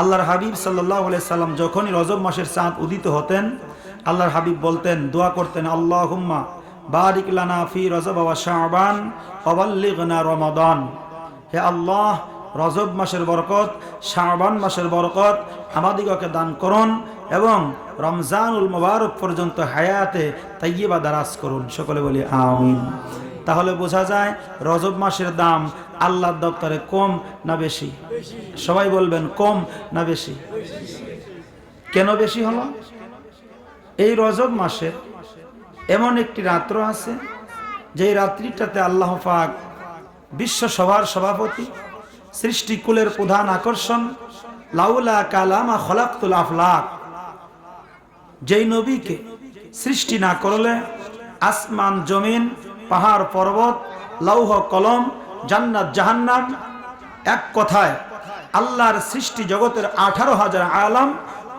আল্লাহর হাবিব সাল্লাল্লাহু আলাইহি সাল্লাম যখনই রজব মাসের চাঁদ উদিত হতেন, আল্লাহর হাবিব বলতেন, দোয়া করতেন, আল্লাহুম্মা বারিক লানা ফি রজব ওয়া শাবান ওয়া বাল্লিগনা রমাদান। হে আল্লাহ, রজব মাসের বরকত, শাবান মাসের বরকত আমাদিগকে দান করুন এবং রমজানুল মুবারক পর্যন্ত হায়াতে তাইয়্যিবা দারাজ করুন। সকলে বলি আমিন। তাহলে বোঝা যায় রজব মাসের দাম আল্লাহর দপ্তরে কম না বেশি? সবাই বলবেন কম না বেশি? কেন বেশি হলো? এই রজব মাসে এমন একটি রাত্র আছে যে রাত্রিটাতে আল্লাহ পাক বিশ্ব সভার সভাপতি, সৃষ্টিকুলের প্রধান আকর্ষণ, লাউলা কালামা খলাকতুল আফলাক, যেই নবীকে সৃষ্টি না করলে আসমান জমিন পাহাড় পর্বত লৌহ কলম জান্নাত জাহান্নাম, এক কথায় আল্লাহর সৃষ্টি জগতের 18,000 আলাম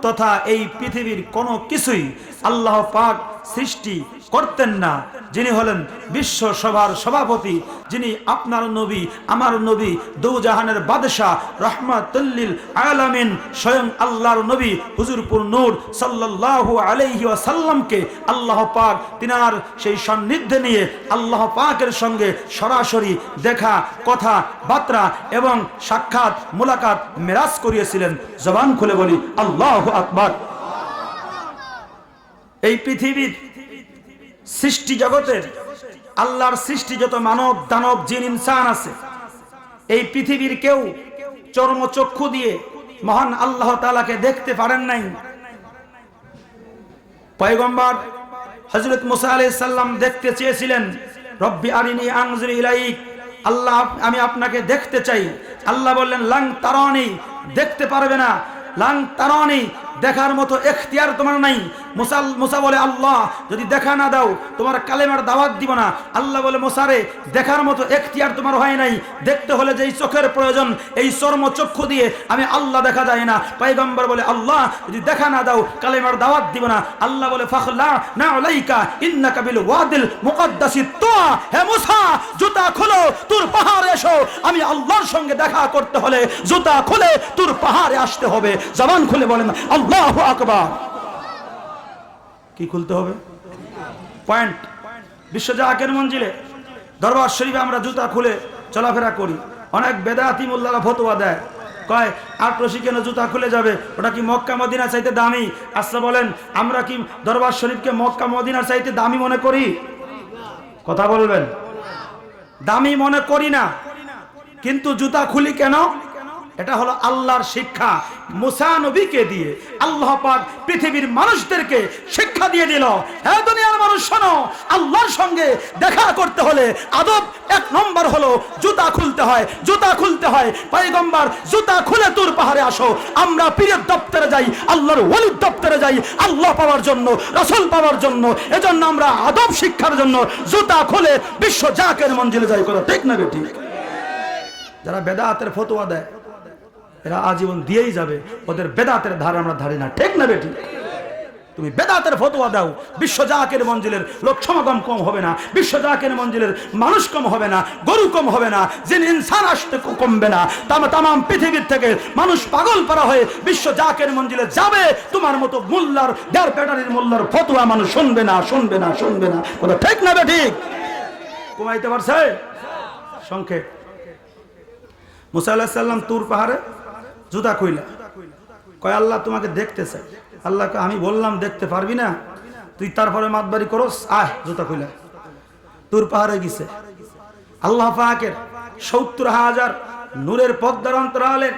তথা এই পৃথিবীর কোনো কিছুই আল্লাহ পাক সৃষ্টি করতেন না, যিনি হলেন বিশ্ব সভার সভাপতি, যিনি আপনার নবী আমার নবী দৌজাহানের বাদশাহ রহমাতুল লিল আলামিন স্বয়ং আল্লাহর নবী হুজুরপুর নূর সাল্লাল্লাহু আলাইহি ওয়াসাল্লামকে আল্লাহ পাক তিনার সেই সান্নিধ্যে নিয়ে আল্লাহ পাকের সঙ্গে সরাসরি দেখা, কথা বার্তা এবং সাক্ষাৎ মুলাকাত মেরাজ করিয়েছিলেন। জবান খুলে বলি আল্লাহু আকবার। এই পৃথিবীর সৃষ্টি জগতের আল্লাহর সৃষ্টি যত মানব দানব জিন ইনসান আছে, এই পৃথিবীর কেউ চর্মচক্ষু দিয়ে মহান আল্লাহ তাআলাকে দেখতে পারেন নাই। পয়গম্বর হযরত মুসা আলাইহিস সালাম দেখতে চেয়েছিলেন, রব্বি আরিনি আনজুর ইলাইক, আল্লাহ আমি আপনাকে দেখতে চাই। আল্লাহ বললেন লাং তারানি, দেখতে পারবে না। লাং তারানি, দেখার মতো এখতিয়ার তোমার নাই। মুসা বলে, আল্লাহ যদি দেখা না দাও তোমার কালেমার দাওয়াত দিব না। আল্লাহ বলে, মুসারে দেখার মতো এখতিয়ার তোমার হয় নাই, দেখতে হলে যেই চোখের প্রয়োজন এই চর্মচক্ষু দিয়ে আমি আল্লাহ দেখা যায় না। পয়গম্বর বলে, আল্লাহ যদি দেখা না দাও কালেমার দাওয়াত দিব না। আল্লাহ বলে, ফাখলা না আলাইকা ইন্নাকা বিল ওয়াদিল মুকদ্দাসি তুয়া, হে মুসা জুতা খোলো, তোর পাহাড়ে এসো। আমি আল্লাহর সঙ্গে দেখা করতে হলে জুতা খুলে তোর পাহাড়ে আসতে হবে। জবান খুলে বলেন আল্লাহু আকবার। কি খুলতে হবে? পয়েন্ট। বিশ্বজাকের মঞ্জিলে দরবার শরীফে আমরা জুতা খুলে চলাফেরা করি। অনেক বেদাতি মোল্লারা ফতোয়া দেয়, কয় আটরশি কেন জুতা খুলে যাবে, ওটা কি মক্কা মদিনা চাইতে দামি? আচ্ছা বলেন, আমরা কি দরবার শরীফকে মক্কা মদিনার চাইতে দামি মনে করি? কথা বলবেন। দামি মনে করি না, কিন্তু জুতা খুলি কেন? এটা হলো আল্লাহর শিক্ষা। মুসা নবীকে দিয়ে আল্লাহ পাক পৃথিবীর মানুষদেরকে শিক্ষা দিয়ে দিল, হে দুনিয়ার মানুষ শোনো, আল্লাহর সঙ্গে দেখা করতে হলে আদব 1 নম্বর হলো জুতা খুলতে হয়। জুতা খুলতে হয়। পয়গম্বর জুতা খুলে তুর পাহাড়ে আসো। আমরা পীরের দপ্তরে যাই, আল্লাহর ওলির দপ্তরে যাই আল্লাহ পাওয়ার জন্য, রাসূল পাওয়ার জন্য। এজন্য আমরা আদব শিক্ষার জন্য জুতা খুলে বিশ্ব জাকের মঞ্জিলে যাই। কথা ঠিক না বেটি? যারা বেদাতের ফতোয়া দেয় এরা আজীবন দিয়েই যাবে, ওদের বেদাতের ধারে আমরা ধারি না। ঠিক না বেটি? তুমি বেদাতের ফতোয়া দাও, বিশ্ব জাকের মঞ্জিলের লোক সমাগম কম হবে না, বিশ্ব জাকের মঞ্জিলের মানুষ কম হবে না, গরু কম হবে না, জিন ইনসান আসতে কমবে না। তামাম পৃথিবীর থেকে মানুষ পাগল করা হয়ে বিশ্ব জাকের মঞ্জিলে যাবে। তোমার মতো মোল্লার দেড় ব্যাটারির মোল্লার ফতোয়া মানুষ শুনবে না, শুনবে না, শুনবে না। কথা ঠিক না বেটি? কমাইতে পারছে? সংক্ষেপ। মুসা আলাইহিস সালাম তুর পাহাড়ে জুতা খুইলা, কয় আল্লাহ তোমাকে দেখতে চাই। আল্লাহ কয় আমি বললাম দেখতে পারবি না, তুই তারপরে মাতবাড়ি করস, আয় জুতা খুইলা। তুর পাহাড়ে গেছে। আল্লাহ পাকের 70,000 নূরের পর্দার অন্তরালের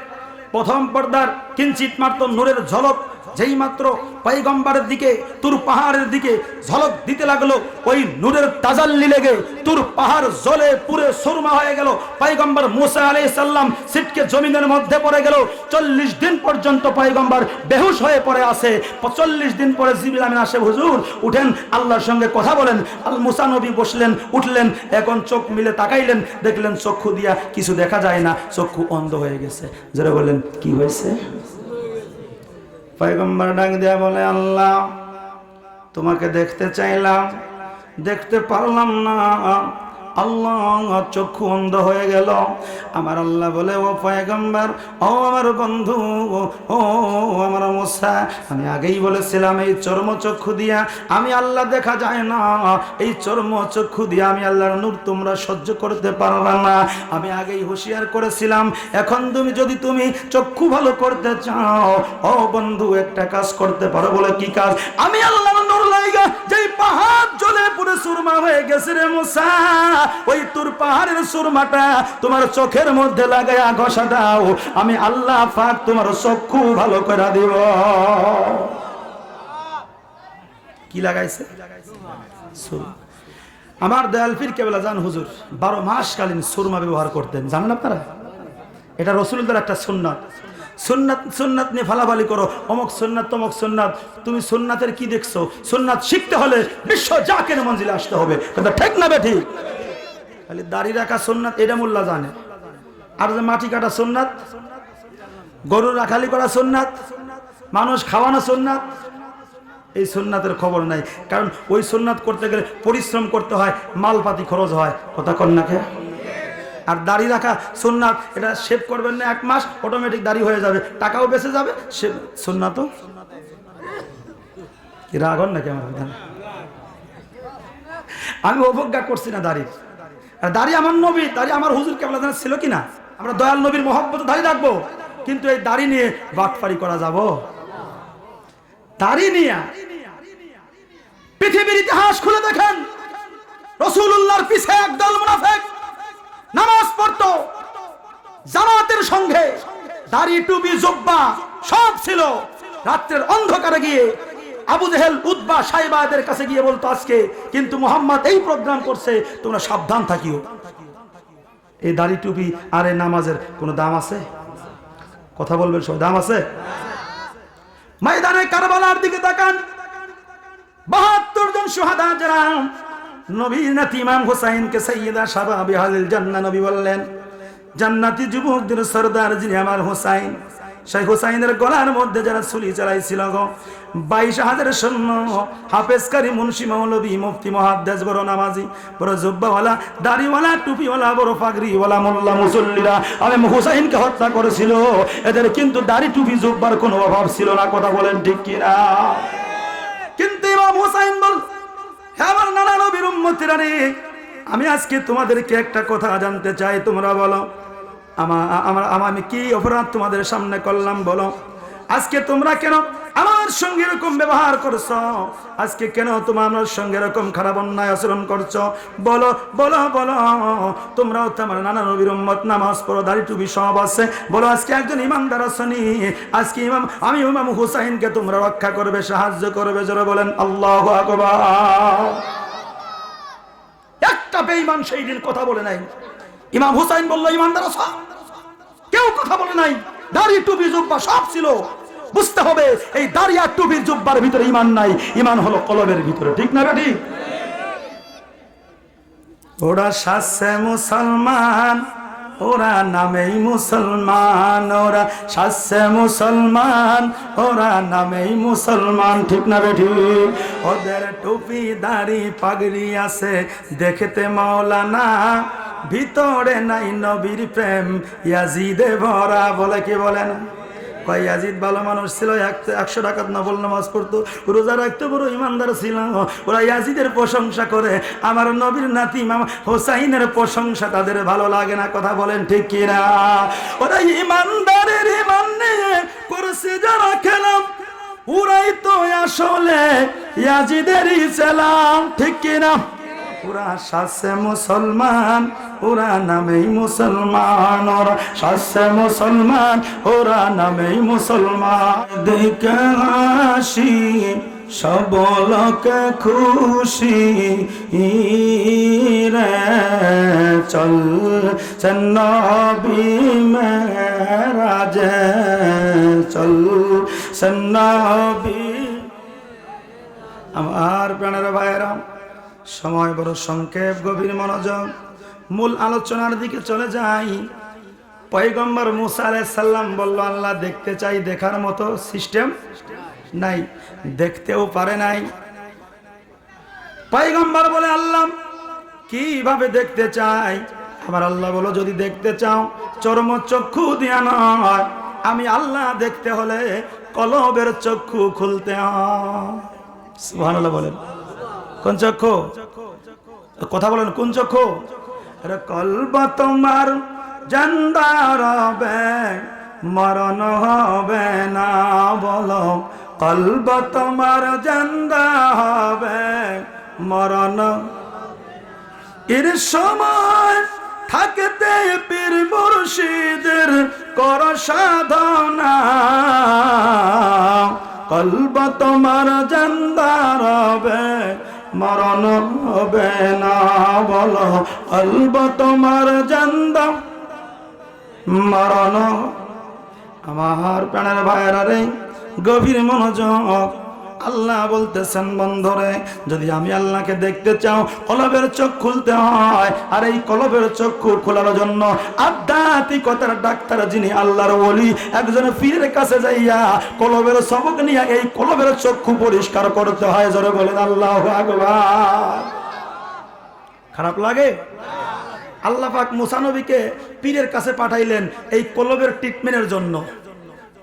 প্রথম পর্দার কিঞ্চিত মাত্র নূরের ঝলক যেই মাত্র পয়গম্বরের দিকে তুর পাহাড়ের দিকে ঝলক দিতে লাগলো, ওই নূরের তাজাল্লি লেগে তুর পাহাড় জ্বলে পুরে সুরমা হয়ে গেল। পয়গম্বর মুসা আলাইহিস সালাম ছিটকে জমিনের মধ্যে পড়ে গেল। 40 দিন পর্যন্ত পয়গম্বর বেহুশ হয়ে পড়ে আছে। 40 দিন পরে জিবরিল আমিন আসে, হুজুর উঠেন আল্লাহর সঙ্গে কথা বলেন। আল মুসা নবী বসলেন, উঠলেন, এখন চোখ মিলে তাকাইলেন, দেখলেন চক্ষু দিয়া কিছু দেখা যায় না, চক্ষু অন্ধ হয়ে গেছে। যারা বলেন কি হয়েছে? পয়গম্বর ডাক দিয়া বলে, আল্লাহ তোমাকে দেখতে চাইলাম, দেখতে পারলাম না। আল্লাহ চক্ষু অন্ধ হয়ে গেল। আমার আল্লাহ বলে, ও পয়গম্বর, ও আমার বন্ধু, ও আমার মুসা, আমি আগেই বলেছিলাম এই চর্মচক্ষু দিয়া আমি আল্লাহ দেখা যায় না, এই চর্মচক্ষু দিয়া আমি আল্লাহর নূর তোমরা সহ্য করতে পারবে না। আমি আগেই হুঁশিয়ার করেছিলাম। এখন যদি তুমি চক্ষু ভালো করতে চাও, ও বন্ধু একটা কাজ করতে পারো। বলে কি কাজ? আমি আল্লাহর নূর লাইগা যেই পাহাড় জ্বলে পুরো সুরমা হয়ে গেছে রে মুসা, ওই তোর পাহাড়ের সুরমাটা তোমার চোখের মধ্যে লাগায়া ঘষা দাও, আমি আল্লাহ পাক তোমার চক্ষু ভালো করে দিব। কি লাগাইছে? আমার দয়াল পীর কেবলা জান হুজুর 12 মাস কালীন সুরমা ব্যবহার করতেন, জানেন আপনারা? এটা রাসূলুল্লাহর একটা সুন্নাত। সুন্নাত সুন্নাত নিয়ে ফালাফালি করো, অমুক সুন্নাত তমুক সুন্নাত। তুমি সুন্নাতের কি দেখছো? সুন্নাত শিখতে হলে বিশ্ব জাকের মঞ্জিলে আসতে হবে, কথা ঠিক না বে ঠিক? খালি দাড়ি রাখা সুন্নাত এটা মোল্লা জানে, আর যে মাটি কাটা সুন্নাত, গরু রাখালি করা সুন্নাত, মানুষ খাওয়ানো সুন্নাত, এই সুন্নাতের খবর নাই। কারণ ওই সুন্নাত করতে গেলে পরিশ্রম করতে হয়, মালপাতি খরচ হয়, কথা কন না কে? আর দাড়ি রাখা সুন্নাত, এটা শেভ করবেন না 1 মাস অটোমেটিক দাড়ি হয়ে যাবে, টাকাও বেঁচে যাবে। সে সুন্নাত রাগন নাকি আমার কথা? আমি অবজ্ঞা করছি না দাড়ি। আর দাড়ি আমার নবী, দাড়ি আমার হুজুর কেবলা জানা ছিল কিনা? আমরা দয়াল নবীর মহব্বতে দাড়ি রাখবো, কিন্তু এই দাড়ি নিয়ে বাটপারি করা যাব? দাড়ি নিয়ে পৃথিবীর ইতিহাস খুলে দেখেন, রাসূলুল্লাহর পিছে একদল মুনাফিক নামাজ পড়তো জামাতের সঙ্গে, দাড়ি টুপি জুব্বা সব ছিল। রাত্রের অন্ধকারে গিয়ে আবু জেহেল উতবা সাইবাদের কাছে গিয়ে বলতো আজকে কিন্তু মুহাম্মদ এই প্রোগ্রাম করছে, তোমরা সাবধান থাকিও। এই দাড়ি টুপি আর এই নামাজের কোনো দাম আছে? কথা বলবেন সব, দাম আছে? ময়দানে কারবালার দিকে তাকান, 72 জন শুহাদা যারা নবীর নাতি ইমাম হুসাইনকে সাইয়্যিদা শাবাবি আহলিল জান্নাহ নবী বললেন, জান্নাতি যুবকদের সরদার যিনি আমার হুসাইন, সেই হুসাইনের গলার মধ্যে যারা ছুরি চালাইছিল গো, 22,000 সৈন্য, হাফেজকারী, মুন্সি, মৌলবী, মুফতি, মুহাদ্দিস, বড় নামাজি, বড় জুব্বাওয়ালা, দাড়িওয়ালা, টুপিওয়ালা, বড় পাগড়িওয়ালা মোল্লা মুসল্লিরা আমি হুসাইনকে হত্যা করেছিল। এদের কিন্তু দাড়ি টুপি জুব্বার কোনো অভাব ছিল না, কথা বলেন ঠিক কিনা? কিন্তু ইমাম হুসাইন বল, হে আমার নানা নবীর উম্মতিরা রে, আমি আজকে তোমাদেরকে একটা কথা জানতে চাই, তোমরা বলো আমি কি অপরাধ তোমাদের সামনে করলাম? বলো আজকে তোমরা কেন আমার সঙ্গে এরকম ব্যবহার করছো? আজকে কেন তোমরা আমার সঙ্গে এরকম খারাপ অন্যায় আচরণ করছো? বলো বলো বলো, তোমরাও তো আমার নানা নবীর উম্মত, নামাজ পড়ো, দাড়ি টুপি সব আছে, বলো আজকে একজন ইমানদার আসনি, আজকে আমি ইমাম হুসাইনকে তোমরা রক্ষা করবে, সাহায্য করবে? জোরে বলেন আল্লাহু আকবার। একটা বেঈমান সেই দিন কথা বলে নাই। ইমাম হুসাইন বললো ইমানদার আছো, কেউ কথা বলে নাই। দাড়ি টুপি জুব্বা সব ছিল। বুঝতে হবে এই দাড়ি আর টুপির জুব্বার ভিতরে ইমান নাই, ইমান হলো কলবের ভিতরে, ঠিক না বেটি? ওরা সাজছে মুসলমান, ওরা নামেই মুসলমান, ওরা সাজছে মুসলমান, ওরা নামেই মুসলমান, ঠিক না বেটি? ওদের টুপি দাড়ি পাগড়ি আছে দেখতে মাওলানা, ভিতরে নাই নবীর প্রেম, ইয়াজিদে ভরা। বলে কি বলেন? কয় ইয়াজিদ ভালো মানুষ ছিল, 100 রাকাত নফল নামাজ পড়তো, রোজা রাখতো, বড় ইমানদার ছিল। ওরা ইয়াজিদের প্রশংসা করে, আমার নবীর নাতি ইমাম হোসাইনের প্রশংসা তাদের ভালো লাগে না, কথা বলেন ঠিক কিনা? ওরা ইমানদারের ইমান নিয়ে করছে যারা খেলাম, ওরাই তো আসলে ইয়াজিদেরই ছিলাম, ঠিক কিনা? ওরা সাজছে মুসলমান, ওরা নামেই মুসলমান, ওরা সাজছে মুসলমান, ওরা নামেই মুসলমান। দেখে হাসি সবলকে খুশি রে, চল নবী মেরাজে, চল নবী। আমার প্রাণের ভাইরা, সময় বড় সংক্ষেপ, গভীর মনোযোগ, মূল আলোচনার দিকে চলে যাই। পয়গম্বর মুসা আলাইহিস সালাম বলল, আল্লাহ দেখতে চাই, দেখার মতো সিস্টেম নাই, দেখতেও পারে নাই। পয়গম্বর বলে, আল্লাহ কিভাবে দেখতে চাই? আমার আল্লাহ বলো, যদি দেখতে চাও চর্ম চক্ষু দিয়া নয়, আমি আল্লাহ দেখতে হলে কলবের চক্ষু খুলতে হয়। সুবহানাল্লাহ বলেন। কোন চক্ষু? কথা বলেন, কোন চক্ষু? আরে কলব তোমার জিন্দা রবে, মরণ হবে না। বলো, কলব তোমার জিন্দা হবে, মরণ এর সময় থাকতে পীর মুর্শিদের কর সাধনা। কলব তোমার জিন্দা রবে, মরণ হবে না। বলো, কলব তোমার জিন্দা, মরণ। আমার প্রাণের ভাইয়েরা রে, গভীর মনোযোগ। আল্লাহ বলতেছেন, বন্ধরে, যদি আমি আল্লাহকে দেখতে চাও কলবের চোখ খুলতে হয়। আর এই কলবের চক্ষু খোলার জন্য আধ্যাত্মিকতার ডাক্তার যিনি আল্লাহর ওলি, একজন পীরের কাছে যাইয়া কলবের সবক নিয়ে এই কলবের চক্ষু পরিষ্কার করতে হয়। জোরে বলেন আল্লাহু আকবার। খারাপ লাগে? আল্লাহ পাক মুসা নবীকে পীরের কাছে পাঠাইলেন এই কলবের ট্রিটমেন্টের জন্য।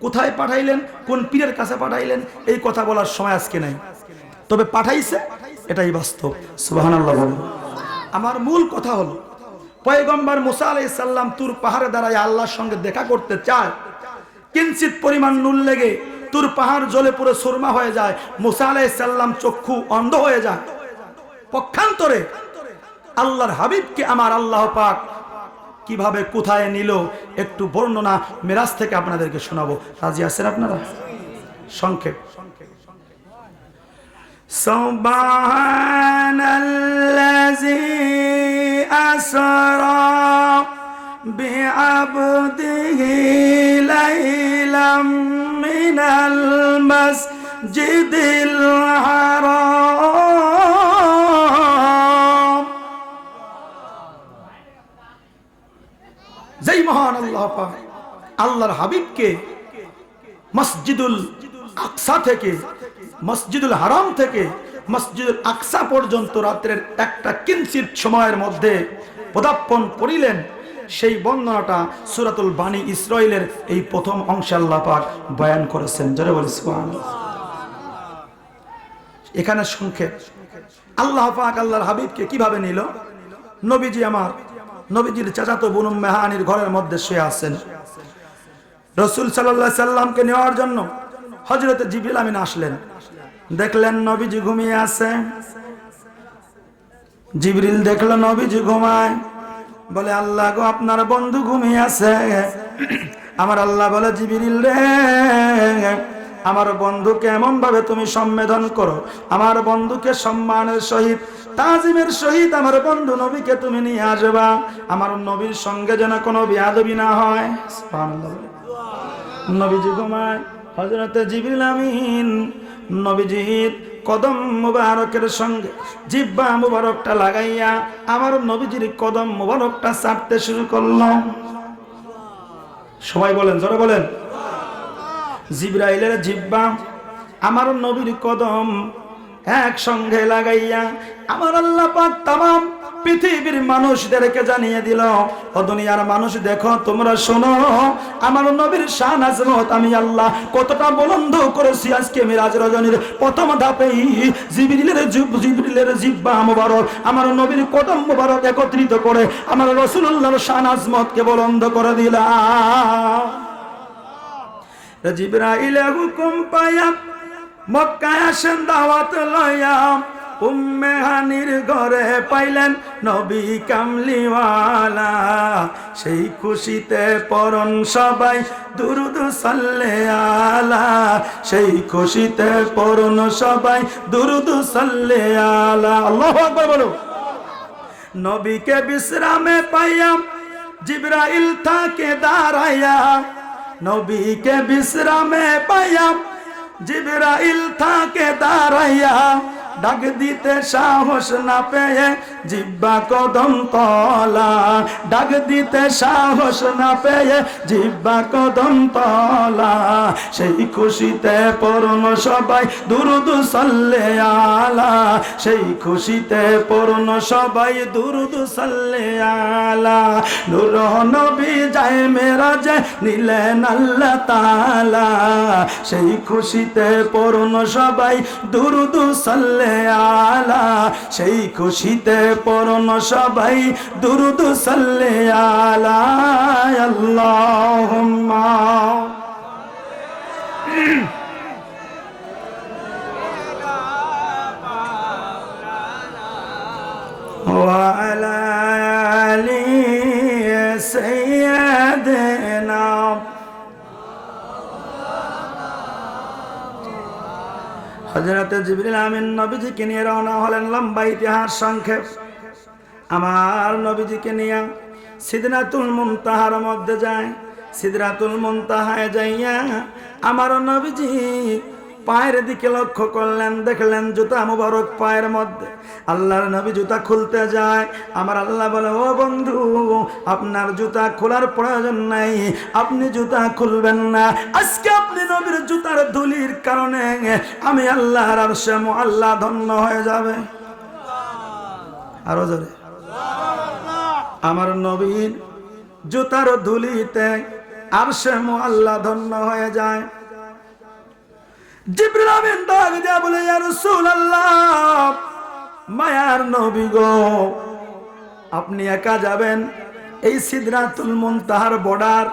কোথায় পাঠাইলেন, কোন পীরের কাছে পাঠাইলেন, এই কথা বলার সময় আজকে নাই, তবে পাঠাইছে, এটাই বাস্তব। সুবহানাল্লাহ বলেন। আমার মূল কথা হলো, পয়গম্বর মুসা আলাইহিস সালাম তুর পাহাড়ে দাঁড়ায় আল্লাহর সঙ্গে দেখা করতে চায়। কিঞ্চিত পরিমাণ নুন লেগে তুর পাহাড় জ্বলে পুরো সুরমা হয়ে যায়। মুসা আলাইহিস সালাম চক্ষু অন্ধ হয়ে যায়। পক্ষান্তরে আল্লাহর হাবিবকে আমার আল্লাহ পাক কিভাবে কোথায় নিল, একটু বর্ণনা মিরাজ থেকে আপনাদেরকে শোনাবো। রাজি আছেন আপনারা? সংক্ষেপ। সুবহানাল্লাযী আসরা বিআবদিহি লাইলাম মিনাল মাসজিদিল হারাম। যেই মহান আল্লাহ পাক আল্লাহর হাবিবকে মসজিদুল আকসা থেকে, মসজিদুল হারাম থেকে মসজিদুল আকসা পর্যন্ত রাত্রের একটা কিঞ্চিত সময়ের মধ্যে পদার্পণ করিলেন, সেই বর্ণনাটা সূরাতুল বানী ইসরাঈলের এই প্রথম অংশে আল্লাহ পাক বয়ান করেছেন। জোরে বলি সুবহানাল্লাহ। এখানে সংক্ষেপ, আল্লাহ পাক আল্লাহর হাবিবকে কিভাবে নিল। নবীজি আমার, নবীজির চাচাতো বোন উম্মে হানির ঘরের মধ্যে শুয়ে আছেন। রাসূল সাল্লাল্লাহু আলাইহি সাল্লামকে নেওয়ার জন্য হযরত জিবরিল আমিন আসলেন। দেখলেন নবীজি ঘুমিয়ে আছে। জিবরিল দেখলো নবীজি ঘুমায়, বলে আল্লাহ গো, আপনার বন্ধু ঘুমিয়ে আছে। আমার আল্লাহ বলে, জিবরিল রে, আমার বন্ধুকে এমন ভাবে তুমি সম্বোধন করো, আমার বন্ধুকে সম্মানের সহিত, তাজিমের সহিত আমার বন্ধু নবীকে তুমি নিয়ে আসবা, আমার নবীর সঙ্গে যেন কোনো বেয়াদবি না হয়। সুবহানাল্লাহ। নবীজি ঘুমায়। হযরত জিবরিল আমিন নবীজির কদম মুবারকের সঙ্গে জিহ্বা মুবারকটা লাগাইয়া আমার নবীজির কদম মুবারকটা চাটতে শুরু করলো। সবাই বলেন, জোরে বলেন। জিবরাইলের জিহ্বা আমার নবীর কদম একসঙ্গে লাগাইয়া আমার আল্লাহ পাক তামাম পৃথিবীর মানুষদেরকে জানিয়ে দিল, ও দুনিয়ার মানুষ দেখো, তোমরা শোনো, আমার নবীর শান আজমত আমি আল্লাহ কতটা বুলন্দ করেছি। আজকে মিরাজ রজনীর প্রথম ধাপেই জিবরিলের জিহ্বা মুবারক আমার নবীর কদম মুবারক একত্রিত করে আমার রাসূলুল্লাহর শান আজমতকে বুলন্দ করে দিলাম। জিবরাইল হুকুম পাইয়া মক্কায় আসেন দাওয়াত লইয়া। উম্মে হানির ঘরে পাইলেন নবী কামলিওয়ালা, সেই খুশিতে পড়ন সবাই দুরুদ সাল্লে আলা, সেই খুশিতে পড়ন সবাই দুরুদ সাল্লে আলা। আল্লাহু আকবার বলো। নবীকে বিশ্রামে পাইয়া জিবরাইল থাকে দাঁড়াইয়া, নবীকে বিশ্রামে পাইয়া জিবরাইল থাকে দাঁড়াইয়া ডাক দিতে সাহস না পেয়ে জিহ্বা কদম তলা, ডাক দিতে সাহস না পেয়ে জিহ্বা কদম তলা, সেই খুশিতে পড়ুন সবাই দুরুদ সাল্লে আলা, সেই খুশিতে পড়ুন সবাই দুরুদ সাল্লে আলা। নূর নবী যায় মেরাজে নিলেন আল্লাহ তাআলা, সেই খুশিতে পড়ুন সবাই দুরুদ সাল্লে আলা, সেই খুশিতে পড়ুন সবাই দুরুদ সাল্লে আলা। আল্লাহুম্মা ওয়া আলা আলি সাইয়্যিদিনা। হযরতে জিবরিল আমিন নবীজিকে নিয়ে রওনা হলেন। লম্বা ইতিহাস সংক্ষেপ। আমার নবীজিকে নিয়ে সিদরাতুল মুনতাহার মধ্যে যায়। সিদরাতুল মুনতাহায় যাইয়া আমার নবীজি পায়ের দিকে লক্ষ্য করলেন, দেখলেন জুতা মুবারক পায়ের মধ্যে। আল্লাহর নবী জুতা খুলতে যায়। আমার আল্লাহ বলে, ও বন্ধু, আপনার জুতা খোলার প্রয়োজন নাই, আপনি জুতা খুলবেন না। আজকে আপনি নবীর জুতার ধুলির কারণে আমি আল্লাহর আরশে মুআল্লা ধন্য হয়ে যাবে। আরো জোরে। আমার নবীর জুতার ধুলিতে আরশে মুআল্লা ধন্য হয়ে যায়। জিবরিল আমিন ডাক দিয়া বলে, ইয়া রাসূলুল্লাহ, মায়ার নবী গো, আপনি একা যাবেন? এই সিদরাতুল মুনতাহার বর্ডার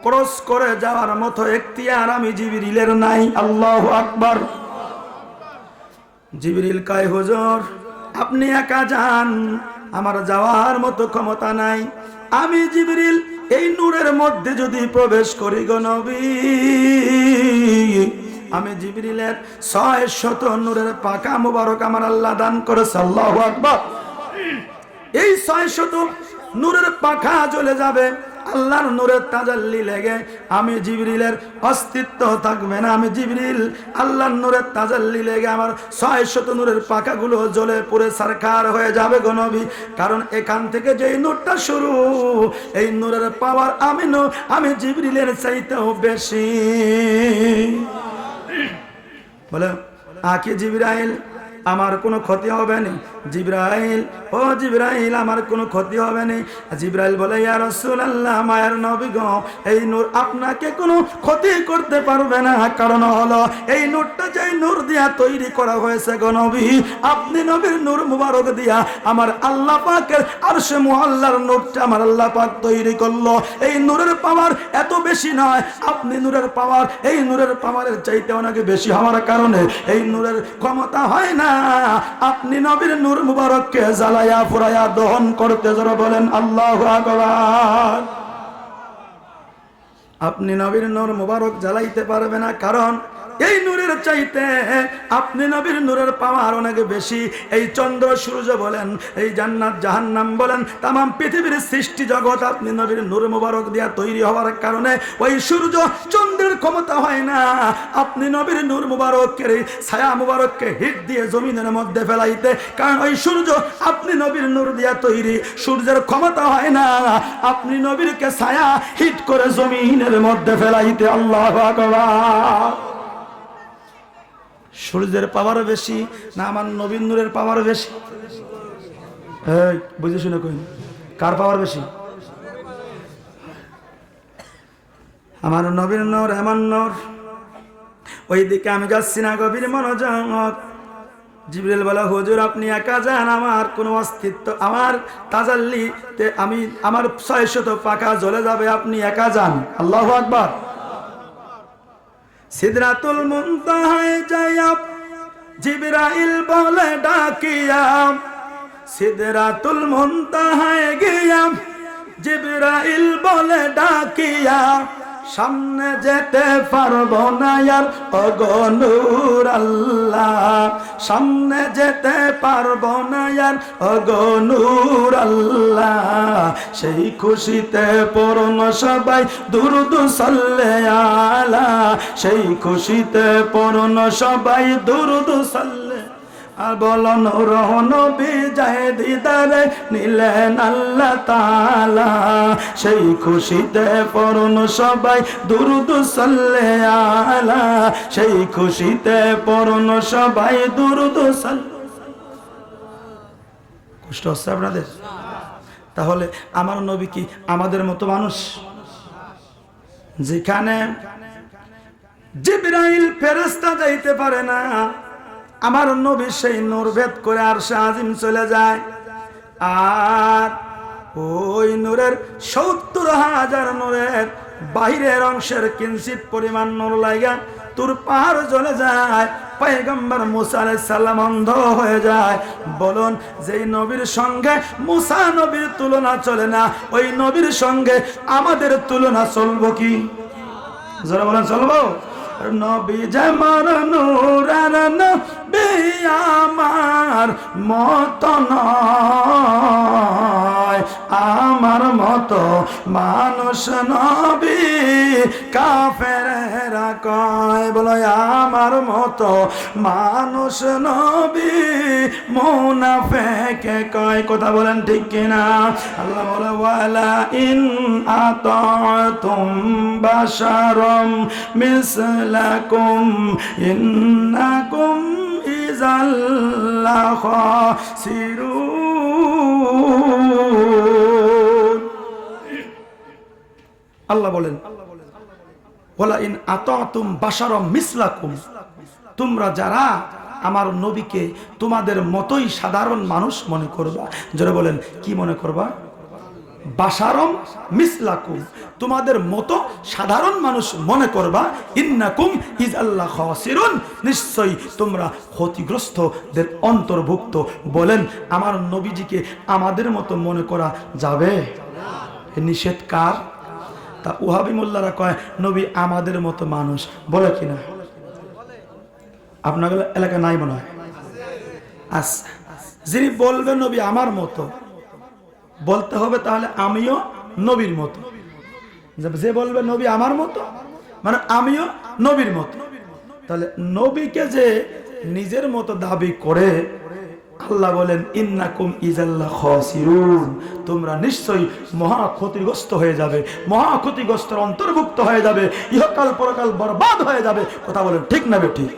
ক্রস করে যাওয়ার মতো এখতিয়ার আমি জিবরিলের নাই। আল্লাহু আকবার। জিবরিল কয়, হুজুর আপনি একা যান, আমার যাওয়ার মতো ক্ষমতা নাই। আমি জিবরিল এই নূরের মধ্যে যদি প্রবেশ করি গো নবী, আমি জিবরিলের 600 নূরের পাকা মুবারক আমার আল্লাহ দান করেছে। আল্লাহু আকবার। এই 600 নূরের পাখা জ্বলে যাবে, আল্লাহর নূরের তাজাল্লি লেগে আমি জিবরিলের অস্তিত্ব থাকবে না। আমি জিবরিল আল্লাহর নূরের তাজাল্লি লেগে আমার 600 নূরের পাখাগুলো জ্বলে পুড়ে সারখার হয়ে যাবে গো নবী। কারণ এখান থেকে যেই নূরটা শুরু, এই নূরের পাওয়ার আমি জিবরিলের চাইতেও বেশি। বলে, আকি জিবরাইল, আমার কোনো ক্ষতি হবে না। জিবরাইল, ও জিবরাইল, আমার কোনো ক্ষতি হবে না। জিবরাইল বলে, ইয়া রাসূলুল্লাহ, মায়ের নবী গো, এই নূর আপনাকে কোনো ক্ষতি করতে পারবে না। কারণ হলো এই নূরটা যেই নূর দিয়া তৈরি করা হয়েছে গো নবী, আপনি নবীর নূর মুবারক দিয়া আমার আল্লাহ পাকের আরশে মুআল্লার নূরটা আমার আল্লাহ পাক তৈরি করলো। এই নূরের পাওয়ার এত বেশি নয়, আপনি নূরের পাওয়ার, এই নূরের পাওয়ারের চাইতে অনেক বেশি হওয়ার কারণে এই নূরের ক্ষমতা হয় না আপনি নবীর নূর মুবারককে জ্বালায়া পুরায়া দহন করতে। যারা বলেন আল্লাহু আকবার। আপনি নবীর নূর মুবারক জ্বালাইতে পারবে না, কারণ এই নূরের চাইতে আপনি নবীর নূরের পাওয়ার অনেক বেশি। এই চন্দ্র সূর্য বলেন, এই জান্নাত জাহান্নাম বলেন, তামাম পৃথিবীর সৃষ্টি জগৎ আপনি নবীর নূর মুবারক দিয়া তৈরি হওয়ার কারণে ওই সূর্য চন্দ্রের ক্ষমতা হয় না আপনি নবীর নূর মুবারকের ছায়া মুবারককে হিট দিয়ে জমিনের মধ্যে ফেলাইতে। কারণ ওই সূর্য আপনি নবীর নূর দিয়া তৈরি, সূর্যের ক্ষমতা হয় না আপনি নবীরকে ছায়া হিট করে জমিনের মধ্যে ফেলাইতে। আল্লাহু আকবার। সূর্যের পাওয়ার বেশি না আমার নবীর নূরের পাওয়ার বেশি? বুঝে শুনে কই, কার পাওয়ার বেশি? আমার নবীর নূর এমন নূর, ওই দিকে আমি যাচ্ছি না, গভীর মনোযোগ। জিবরিল বলে, হুজুর আপনি একা যান, আমার কোনো অস্তিত্ব, আমার তাজাল্লিতে আমি আমার 600 পাখা জ্বলে যাবে, আপনি একা যান। আল্লাহু আকবার। সিদরাতুল মুনতাহায় যাইয়া জিবরাইল বলে ডাকিয়া, সিদরাতুল মুনতাহায় গিয়া জিবরাইল বলে ডাকিয়া, সামনে যেতে পারবো না আর ওগো নূর আল্লাহ, সামনে যেতে পারবো না আর ওগো নূর আল্লাহ। সেই খুশিতে পড়ুন সবাই দুরুদ সাল্লে আলা, সেই খুশিতে পড়ুন সবাই দুরুদ সাল্লে আর বলো নূর নবী যায় দিদারে নিলেন আল্লাহ তাআলা, সেই খুশিতে পড়ুন সবাই দুরূদ সাল্লে আলা, সেই খুশিতে পড়ুন সবাই দুরূদ সাল্লে। কষ্ট হচ্ছে আপনাদের? তাহলে আমার নবী কি আমাদের মতো মানুষ? যেখানে জিবরাইল ফেরেশতা যাইতে পারে না, আমার নবী সেই নূর ভেদ করে আরশে আজিম চলে যায়। আর ওই নূরের ৭০,০০০ নূরের বাহিরের অংশের কিঞ্চিত পরিমাণ নূর লাগা তোর পাহাড় জ্বলে যায়। পয়গম্বর মুসা আলাইহিস সালাম অন্ধ হয়ে যায়। বলুন, যেই নবীর সঙ্গে মুসা নবীর তুলনা চলে না, ওই নবীর সঙ্গে আমাদের তুলনা চলবো কি? যারা বলেন চলবো? নবী যেমন নূরের নবী আমার মত নয়, আমার মতো মানুষ নবী কাফেরেরা কয়। বলো আমার মতো মানুষ নবী মুনাফিকে কয়। কথা বলেন ঠিক কিনা? আল্লাহ বলে ওয়ালা ইন আতাতুম বাশারাম মিসলাকুম ইন্নাকুম ইযাল লাখাসিরুন। আল্লাহ বলেন ওয়ালা ইন আতাতুম বাশারাম মিসলাকুম, তোমরা যারা আমার নবীকে তোমাদের মতোই সাধারণ মানুষ মনে করবা। যারা বলেন কি মনে করবা? বাশারম মিসলাকুম, তোমাদের মতো সাধারণ মানুষ মনে করবা। ইন্নাকুম ইযাল্লা খাসিরুন, নিশ্চয়ই তোমরা ক্ষতিগ্রস্তদের অন্তর্ভুক্ত। বলেন আমার নবীজিকে আমাদের মতো মনে করা যাবে? নিষেধ কার? তা ওহাবি মোল্লারা কয় নবী আমাদের মতো মানুষ, বলে কিনা? আপনাদের এলাকা নাই মনে হয়? আচ্ছা, যিনি বলবে নবী আমার মতো, বলতে হবে তাহলে আমিও নবীর মতো। যে বলবে নবী আমার মতো মানে আমিও নবীর মতো। তাহলে নবীকে যে নিজের মতো দাবি করে, আল্লাহ বলেন ইন্নাকুম ইযাল্লা খাসিরুন, তোমরা নিশ্চয়ই মহা ক্ষতিগ্রস্ত হয়ে যাবে, মহা ক্ষতিগ্রস্তের অন্তর্ভুক্ত হয়ে যাবে, ইহকাল পরকাল বরবাদ হয়ে যাবে। কথা বলেন ঠিক না বেঠিক?